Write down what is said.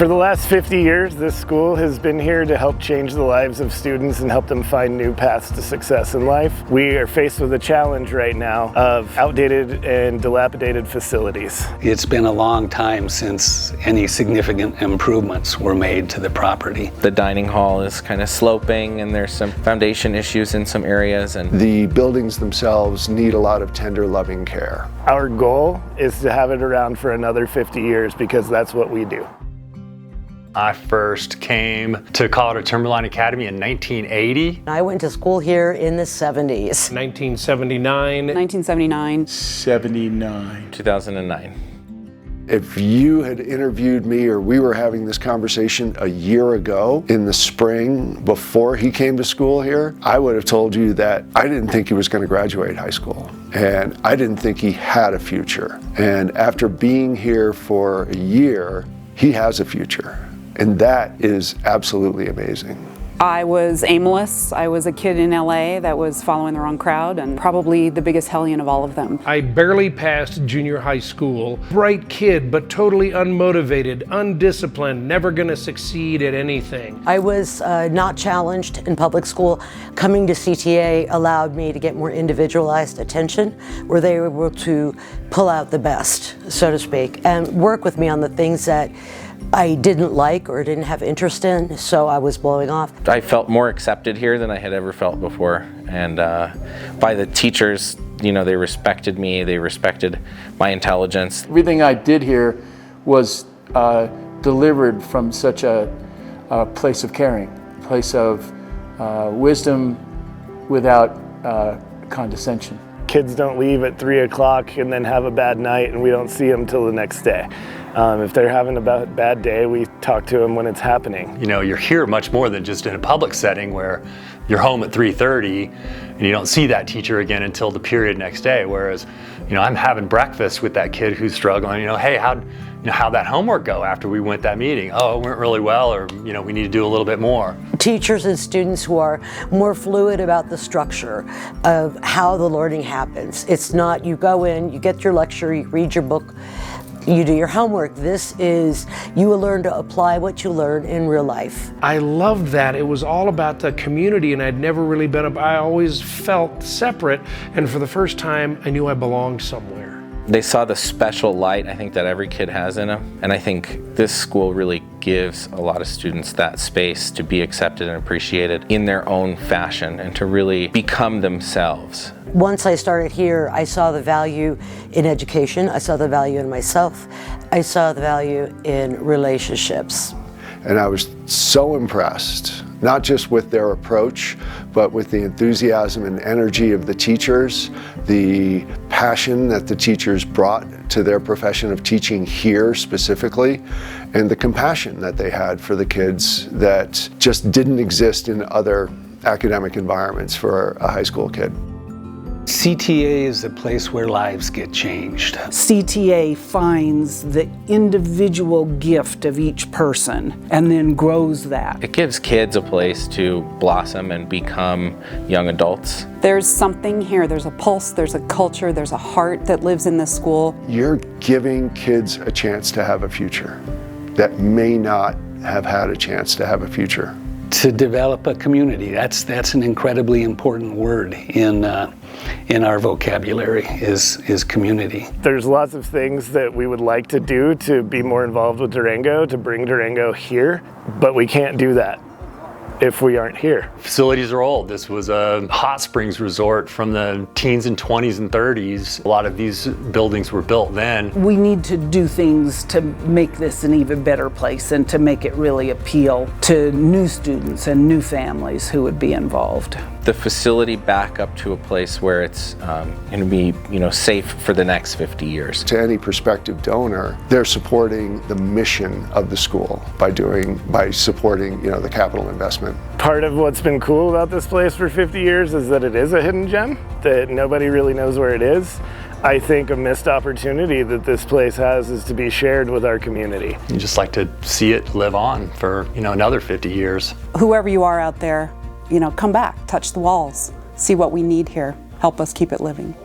For the last 50 years, this school has been here to help change the lives of students and help them find new paths to success in life. We are faced with a challenge right now of outdated and dilapidated facilities. It's been a long time since any significant improvements were made to the property. The dining hall is kind of sloping and there's some foundation issues in some areas. And the buildings themselves need a lot of tender, loving care. Our goal is to have it around for another 50 years because that's what we do. I first came to Colorado Timberline Academy in 1980. I went to school here in the 70s. 1979. 1979. 79. 2009. If you had interviewed me or we were having this conversation a year ago in the spring before he came to school here, I would have told you that I didn't think he was going to graduate high school and I didn't think he had a future. And after being here for a year, he has a future. And that is absolutely amazing. I was aimless. I was a kid in LA that was following the wrong crowd and probably the biggest hellion of all of them. I barely passed junior high school. Bright kid, but totally unmotivated, undisciplined, never gonna succeed at anything. I was not challenged in public school. Coming to CTA allowed me to get more individualized attention, where they were able to pull out the best, so to speak, and work with me on the things that I didn't like or didn't have interest in, so I was blowing off. I felt more accepted here than I had ever felt before. And by the teachers, you know, they respected me, they respected my intelligence. Everything I did here was delivered from such a place of caring, a place of wisdom without condescension. Kids don't leave at 3 o'clock and then have a bad night and we don't see them till the next day. If they're having a bad day, we talk to them when it's happening. You know, you're here much more than just in a public setting where you're home at 3:30 and you don't see that teacher again until the period next day. Whereas, you know, I'm having breakfast with that kid who's struggling. You know, hey, how'd that homework go after we went that meeting? Oh, it went really well, or, you know, we need to do a little bit more. Teachers and students who are more fluid about the structure of how the learning happens. It's not you go in, you get your lecture, you read your book, you do your homework. This is, you will learn to apply what you learn in real life. I loved that. It was all about the community and I'd never really been, I always felt separate, and for the first time I knew I belonged somewhere. They saw the special light, I think, that every kid has in them. And I think this school really gives a lot of students that space to be accepted and appreciated in their own fashion and to really become themselves. Once I started here, I saw the value in education. I saw the value in myself. I saw the value in relationships. And I was so impressed, not just with their approach, but with the enthusiasm and energy of the teachers, the passion that the teachers brought to their profession of teaching here specifically, and the compassion that they had for the kids that just didn't exist in other academic environments for a high school kid. CTA is a place where lives get changed. CTA finds the individual gift of each person and then grows that. It gives kids a place to blossom and become young adults. There's something here. There's a pulse, there's a culture, there's a heart that lives in this school. You're giving kids a chance to have a future that may not have had a chance to have a future. To develop a community, that's an incredibly important word in our vocabulary is community. There's lots of things that we would like to do to be more involved with Durango, to bring Durango here, but we can't do that if we aren't here. Facilities are old. This was a hot springs resort from the teens and 20s and 30s. A lot of these buildings were built then. We need to do things to make this an even better place and to make it really appeal to new students and new families who would be involved. The facility back up to a place where it's going to be, you know, safe for the next 50 years. To any prospective donor, they're supporting the mission of the school by supporting, you know, the capital investment. Part of what's been cool about this place for 50 years is that it is a hidden gem, that nobody really knows where it is. I think a missed opportunity that this place has is to be shared with our community. You just like to see it live on for, you know, another 50 years. Whoever you are out there, you know, come back, touch the walls, see what we need here, help us keep it living.